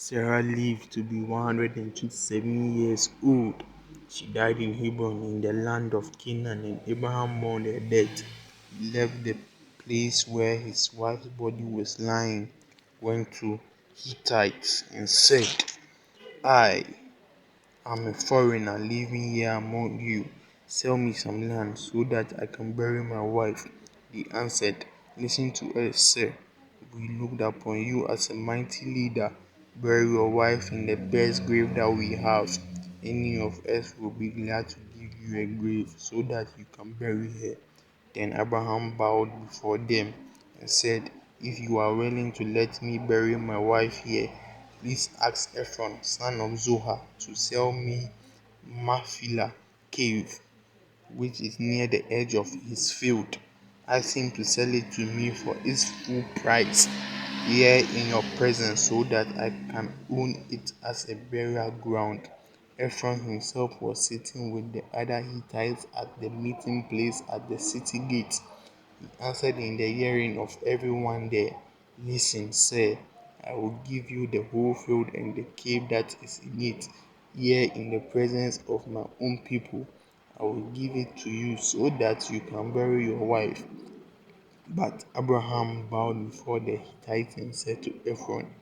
Sarah lived to be 127 years old. She died in Hebron in the land of Canaan, and Abraham mourned her death. He left the place where his wife's body was lying, went to Hittites, and said, I am a foreigner living here among you. Sell me some land so that I can bury my wife. They answered, Listen to us, sir. We looked upon you as a mighty leader. Bury your wife in the best grave that we have. Any of us will be glad to give you a grave so that you can bury her. Then Abraham bowed before them and said, If you are willing to let me bury my wife here, please ask Ephron, son of Zohar, to sell me Machpelah cave, which is near the edge of his field. Ask him to sell it to me for its full price here in your presence so that I can own it as a burial ground. Ephron himself was sitting with the other Hittites at the meeting place at the city gate. He answered in the hearing of everyone there, Listen, sir, I will give you the whole field and the cave that is in it, here in the presence of my own people. I will give it to you so that you can bury your wife. But Abraham bowed before the Hittites and said to Ephron,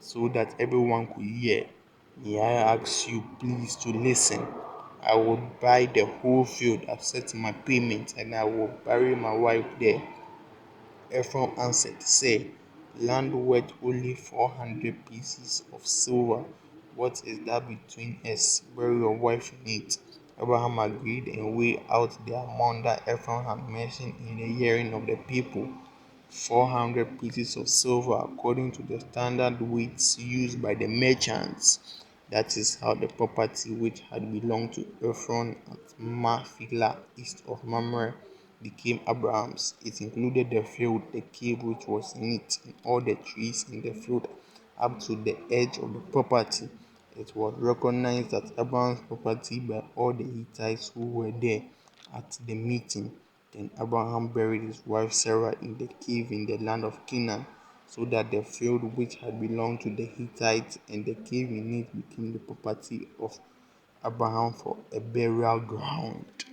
so that everyone could hear, May I ask you please to listen? I will buy the whole field, accept my payment, and I will bury my wife there. Ephron answered, Say, land worth only 400 pieces of silver. What is that between us? Bury your wife in it. Abraham agreed and weighed out the amount that Ephron had mentioned in the hearing of the people. 400 pieces of silver, according to the standard weights used by the merchants. That is how the property which had belonged to Ephron at Machpelah, east of Mamre, became Abraham's. It included the field, the cave which was in it, and all the trees in the field up to the edge of the property. It was recognized as Abraham's property by all the Hittites who were there at the meeting. Then Abraham buried his wife Sarah in the cave in the land of Canaan, so that the field which had belonged to the Hittites and the cave in it became the property of Abraham for a burial ground.